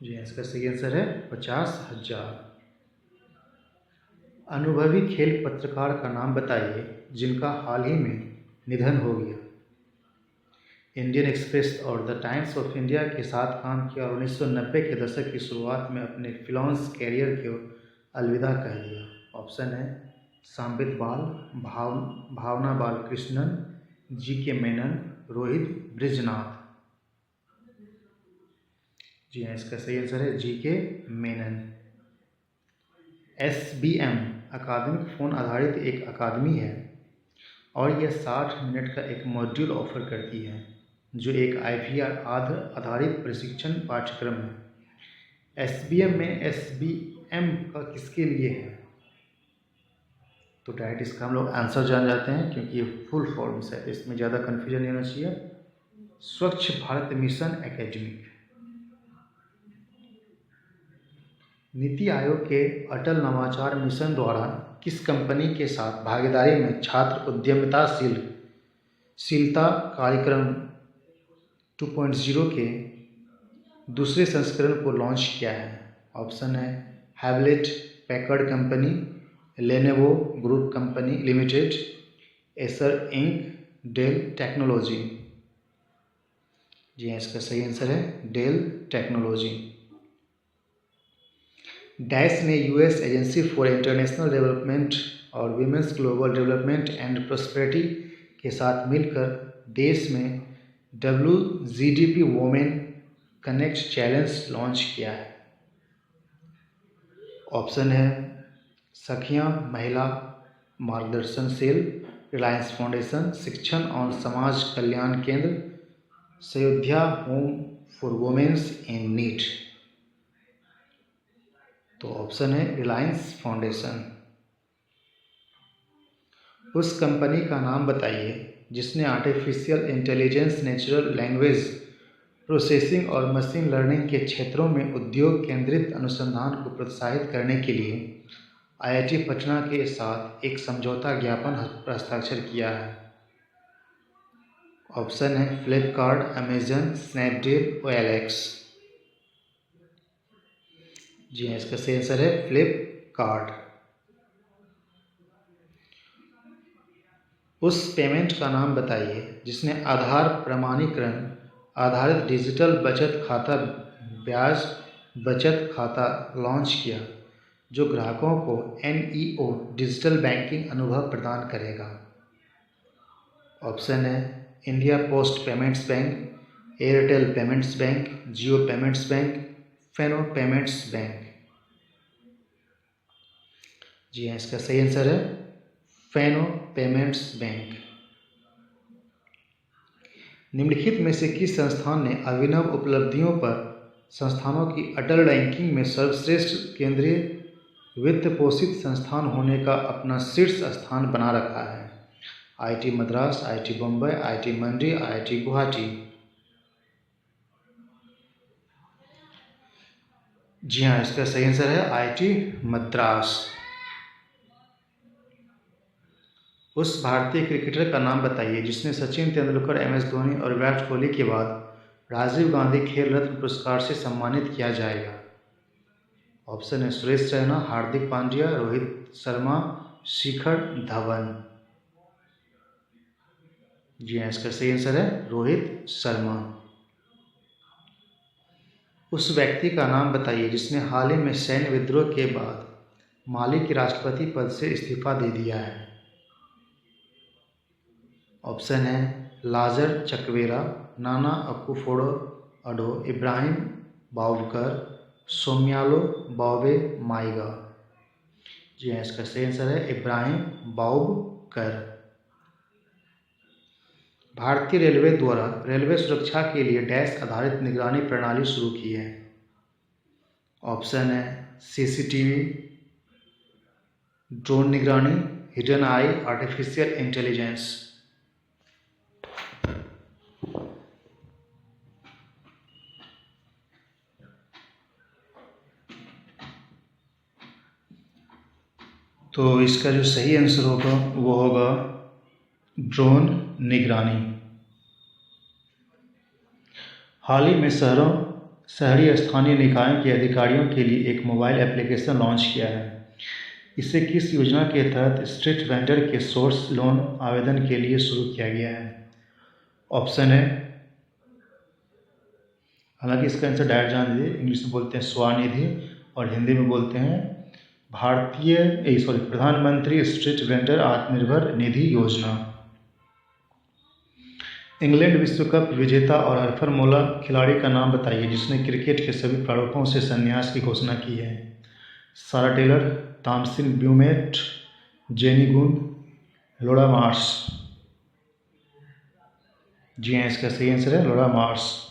जी इसका सही आंसर है 50,000। अनुभवी खेल पत्रकार का नाम बताइए जिनका हाल ही में निधन हो गया। इंडियन एक्सप्रेस और द टाइम्स ऑफ इंडिया के साथ काम किया और 1990 के दशक की शुरुआत में अपने फ्रीलांस कैरियर को अलविदा कह दिया। ऑप्शन है सांबित बाल, भावना बालकृष्णन, जी.के. मेनन, रोहित ब्रिजनाथ। जी हाँ, इसका सही आंसर है जी.के. मेनन। SBM अकादमिक फ़ोन आधारित एक अकादमी है और यह 60 मिनट का एक मॉड्यूल ऑफर करती है जो एक IVR आधारित प्रशिक्षण पाठ्यक्रम है। SBM में SBM का किसके लिए है? तो डायरेक्ट इसका हम लोग आंसर जान जाते हैं क्योंकि ये फुल फॉर्म्स है, इसमें ज़्यादा कन्फ्यूजन नहीं होना चाहिए। स्वच्छ भारत मिशन एकेडमिक। नीति आयोग के अटल नवाचार मिशन द्वारा किस कंपनी के साथ भागीदारी में छात्र उद्यमिताशीलता कार्यक्रम 2.0 के दूसरे संस्करण को लॉन्च किया है? ऑप्शन है Hewlett Packard company, Lenovo group company limited, Acer Inc, Dell technology. जी हाँ, इसका सही आंसर है डेल टेक्नोलॉजी। डैश ने US agency for international development और women's global development and prosperity के साथ मिलकर देश में WGDP women connect challenge launch किया है। ऑप्शन है सखियां महिला मार्गदर्शन सेल, रिलायंस फाउंडेशन, शिक्षण और समाज कल्याण केंद्र, Sayodhya home for women's in need. तो ऑप्शन है रिलायंस फाउंडेशन। उस कंपनी का नाम बताइए जिसने artificial intelligence, natural language processing और मशीन लर्निंग के क्षेत्रों में उद्योग केंद्रित अनुसंधान को प्रोत्साहित करने के लिए IIT पटना के साथ एक समझौता ज्ञापन पर हस्ताक्षर किया है। ऑप्शन है फ्लिपकार्ट, अमेजन, स्नैपडील, OLX। जी हाँ, इसका सही आंसर है फ्लिपकार्ट। उस पेमेंट का नाम बताइए जिसने आधार प्रमाणीकरण आधारित डिजिटल बचत खाता ब्याज बचत खाता लॉन्च किया जो ग्राहकों को NEO डिजिटल बैंकिंग अनुभव प्रदान करेगा। ऑप्शन है India post payments bank, Airtel payments bank, Jio payments bank, Fino payments bank. जी हाँ, इसका सही आंसर है फेनो पेमेंट्स बैंक। निम्नलिखित में से किस संस्थान ने अभिनव उपलब्धियों पर संस्थानों की अटल रैंकिंग में सर्वश्रेष्ठ केंद्रीय वित्त पोषित संस्थान होने का अपना शीर्ष स्थान बना रखा है। IIT Madras, IIT Bombay, IIT Mandi, IIT Guwahati. जी हाँ, इसका सही आंसर है आईआईटी मद्रास। उस भारतीय क्रिकेटर का नाम बताइए जिसने सचिन तेंदुलकर, एम एस धोनी और विराट कोहली के बाद राजीव गांधी खेल रत्न पुरस्कार से सम्मानित किया जाएगा। ऑप्शन है सुरेश रैना, हार्दिक पांड्या, रोहित शर्मा, शिखर धवन। जी हाँ, इसका सही आंसर है रोहित शर्मा। उस व्यक्ति का नाम बताइए जिसने हाल ही में सैन्य विद्रोह के बाद माली के राष्ट्रपति पद से इस्तीफा दे दिया है। ऑप्शन है लाजर चकवेरा, नाना अकुफोडो-अडो, इब्राहिम बावकर, सोम्यालो बावे माइगा। जी हाँ, इसका सही आंसर है इब्राहिम बावकर। भारतीय रेलवे द्वारा रेलवे सुरक्षा के लिए डैश आधारित निगरानी प्रणाली शुरू की है। ऑप्शन है सीसीटीवी, ड्रोन निगरानी, हिडन आई, आर्टिफिशियल इंटेलिजेंस। तो इसका जो सही आंसर होगा वो होगा ड्रोन निगरानी। हाल ही में शहरी स्थानीय निकायों के अधिकारियों के लिए एक मोबाइल एप्लीकेशन लॉन्च किया है। इसे किस योजना के तहत स्ट्रीट वेंडर के सोर्स लोन आवेदन के लिए शुरू किया गया है। ऑप्शन है, हालांकि इसका आंसर डायरेक्ट जान दीजिए, इंग्लिश में बोलते हैं स्वनिधि और हिंदी में बोलते हैं प्रधानमंत्री स्ट्रीट वेंडर आत्मनिर्भर निधि योजना। इंग्लैंड विश्व कप विजेता और हरफनमौला खिलाड़ी का नाम बताइए जिसने क्रिकेट के सभी प्रारूपों से संन्यास की घोषणा की है। सारा टेलर, तामसिन ब्यूमेट, जेनी गुन, लोरा मार्स। जी हाँ, इसका सही आंसर है लोरा मार्स।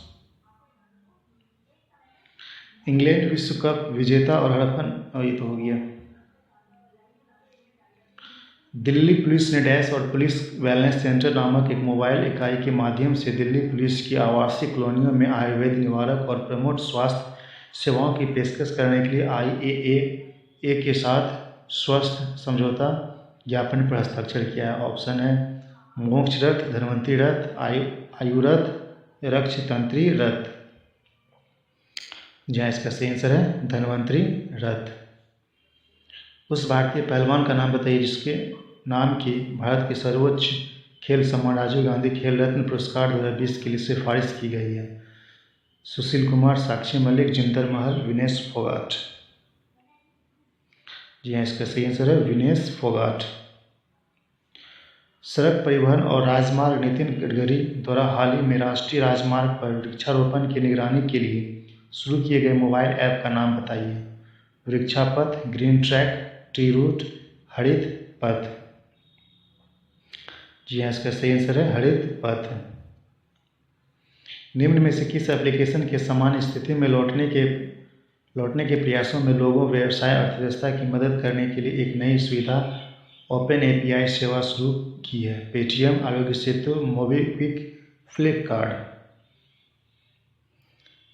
इंग्लैंड विश्व कप विजेता और ये तो हो गया। दिल्ली पुलिस ने डैश और पुलिस वेलनेस सेंटर नामक एक मोबाइल इकाई के माध्यम से दिल्ली पुलिस की आवासीय कॉलोनियों में आयुर्वेद निवारक और प्रमोट स्वास्थ्य सेवाओं की पेशकश करने के लिए IAAA के साथ स्वास्थ्य समझौता ज्ञापन पर हस्ताक्षर किया है। ऑप्शन है मोक्ष रथ, धन्वंतरी रथ, आयुरथ, रक्षतंत्री रथ। जहाँ इसका सही आंसर है धन्वंतरी रथ। उस भारतीय पहलवान का नाम बताइए जिसके नाम की भारत के सर्वोच्च खेल सम्मान राजीव गांधी खेल रत्न पुरस्कार 2020 के लिए सिफारिश की गई है। सुशील कुमार, साक्षी मलिक, जिंदर महल, विनेश फोगाट। जी हाँ, इसका सही आंसर है विनेश फोगाट। सड़क परिवहन और राजमार्ग नितिन गडकरी द्वारा हाल ही में राष्ट्रीय राजमार्ग पर वृक्षारोपण की निगरानी के लिए शुरू किए गए मोबाइल ऐप का नाम बताइए। वृक्षापथ, ग्रीन ट्रैक, ट्री रूट, हरित पथ। जी हाँ, इसका सही आंसर है हरित पथ। निम्न में से किस एप्लीकेशन के सामान्य स्थिति में लौटने के प्रयासों में लोगों व्यवसाय अर्थव्यवस्था की मदद करने के लिए एक नई सुविधा ओपन API सेवा शुरू की है। Paytm, Aarogya Setu, MobiKwik, Flipkart.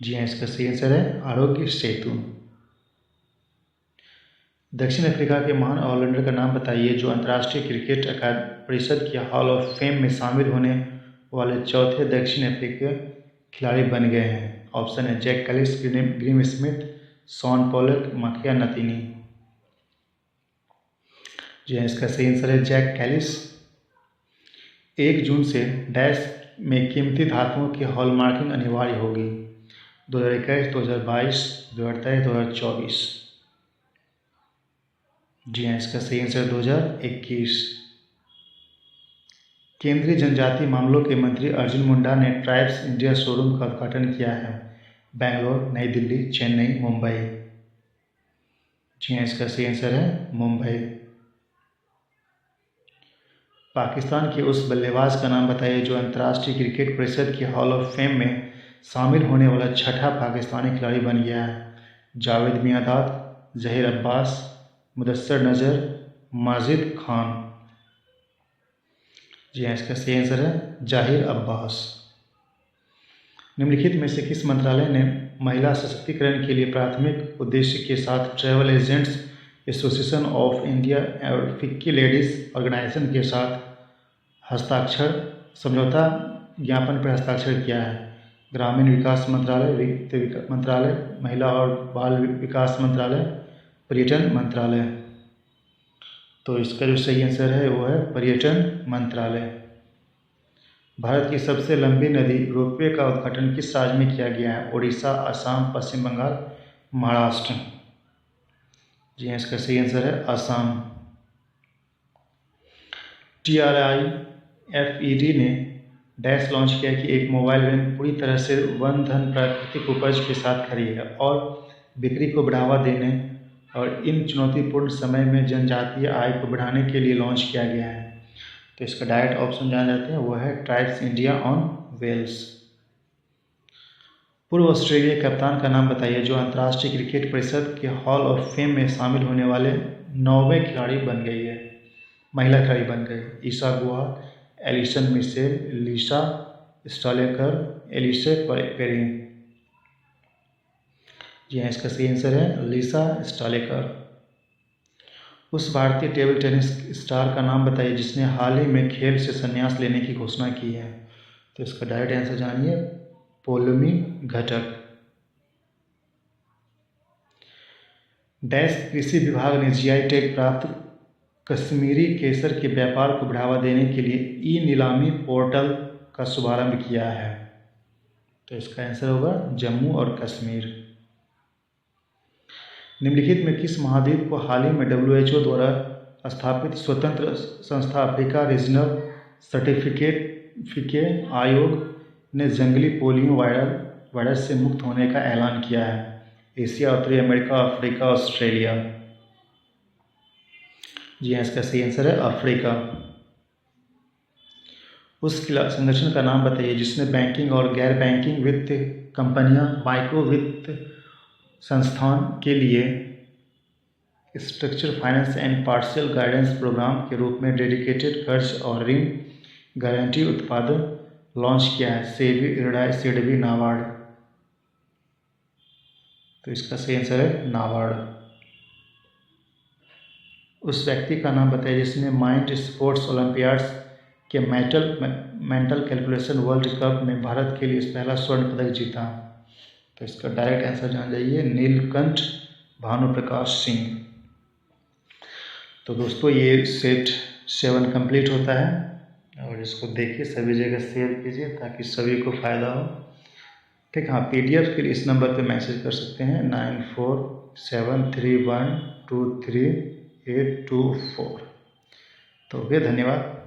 जी हाँ, इसका सही आंसर है आरोग्य सेतु। दक्षिण अफ्रीका के महान ऑलराउंडर का नाम बताइए जो अंतर्राष्ट्रीय क्रिकेट परिषद की हॉल ऑफ फेम में शामिल होने वाले चौथे दक्षिण अफ्रीकी खिलाड़ी बन गए हैं। ऑप्शन है Jacques Kallis, Graeme Smith, Shaun Pollock, Makhaya Ntini. जी हाँ, इसका सही आंसर है जैक कैलिस। 1 जून से डैश में कीमती धातुओं की हॉलमार्किंग अनिवार्य होगी। 2021, 2022, 2023, 2024। जी हाँ, इसका सही आंसर 2021। केंद्रीय जनजातीय मामलों के मंत्री अर्जुन मुंडा ने ट्राइब्स इंडिया शोरूम का उद्घाटन किया है। बेंगलोर, नई दिल्ली, चेन्नई, मुंबई। जी हाँ, इसका सही आंसर है मुंबई। पाकिस्तान के उस बल्लेबाज का नाम बताइए जो अंतर्राष्ट्रीय क्रिकेट परिषद की हॉल ऑफ फेम में शामिल होने वाला छठा पाकिस्तानी खिलाड़ी बन गया है। जावेद मियांदाद, जहीर अब्बास, मुदस्सर नज़र, माजिद खान। जी हाँ, इसका सही आंसर है जाहिर अब्बास। निम्नलिखित में से किस मंत्रालय ने महिला सशक्तिकरण के लिए प्राथमिक उद्देश्य के साथ travel agents association of India और फिक्की लेडीज ऑर्गेनाइजेशन के साथ समझौता ज्ञापन पर हस्ताक्षर किया है? ग्रामीण विकास मंत्रालय, वित्त मंत्रालय, महिला और बाल विकास मंत्रालय, पर्यटन मंत्रालय। तो इसका जो सही आंसर है वो है पर्यटन मंत्रालय। भारत की सबसे लंबी नदी रोपवे का उद्घाटन किस राज्य में किया गया है? उड़ीसा, असम, पश्चिम बंगाल, महाराष्ट्र। जी हाँ, इसका सही आंसर है असम। TRIFED ने डैश लॉन्च किया कि एक मोबाइल वैन पूरी तरह से वन धन प्राकृतिक उपज के साथ खड़ी है और बिक्री को बढ़ावा देने और इन चुनौतीपूर्ण समय में जनजातीय आय को बढ़ाने के लिए लॉन्च किया गया है। तो इसका डायरेक्ट ऑप्शन जान जाते हैं, वो है ट्राइब्स इंडिया ऑन वेल्स। पूर्व ऑस्ट्रेलिया कप्तान का नाम बताइए जो अंतर्राष्ट्रीय क्रिकेट परिषद के हॉल ऑफ फेम में शामिल होने वाले 9वें खिलाड़ी बन गई है, महिला खिलाड़ी बन गई। ईशा गुहा, एलिसन मिशेल, लिसा स्टॉलेकर, एलिसे पेरिन। जी हाँ, इसका सही आंसर है लिसा स्टॉलेकर। उस भारतीय टेबल टेनिस स्टार का नाम बताइए जिसने हाल ही में खेल से संन्यास लेने की घोषणा की है। तो इसका डायरेक्ट आंसर जानिए, पोलमी घटक। डैश कृषि विभाग ने GI टैग प्राप्त कश्मीरी केसर के व्यापार को बढ़ावा देने के लिए ई-नीलामी पोर्टल का शुभारंभ किया है। तो इसका आंसर होगा जम्मू और कश्मीर। निम्नलिखित में किस महाद्वीप को हाल ही में WHO द्वारा स्थापित स्वतंत्र संस्था अफ्रीका रीजनल सर्टिफिकेट आयोग ने जंगली पोलियो वायरस से मुक्त होने का ऐलान किया है? एशिया, उत्तरी अमेरिका, अफ्रीका, ऑस्ट्रेलिया। जी हाँ, इसका सही आंसर है अफ्रीका। उस संगठन का नाम बताइए जिसने बैंकिंग और गैर बैंकिंग वित्त कंपनियां, माइक्रो वित्त संस्थान के लिए structure finance and partial guidance programme के रूप में डेडिकेटेड कर्ज और ऋण गारंटी उत्पादन लॉन्च किया है? सेबी, इरडा, सिडबी, नाबार्ड। तो इसका सही आंसर है नाबार्ड। उस व्यक्ति का नाम बताइए जिसने माइंड स्पोर्ट्स ओलंपियाड्स के मेंटल कैलकुलेशन वर्ल्ड कप में भारत के लिए पहला स्वर्ण पदक जीता। तो इसका डायरेक्ट आंसर जान जाइए, नीलकंठ भानुप्रकाश सिंह। तो दोस्तों ये सेट 7 कंप्लीट होता है और इसको देखिए, सभी जगह शेयर कीजिए ताकि सभी को फ़ायदा हो। ठीक, हाँ, PDF के लिए इस नंबर पे मैसेज कर सकते हैं 9473123824। तो ओके, धन्यवाद।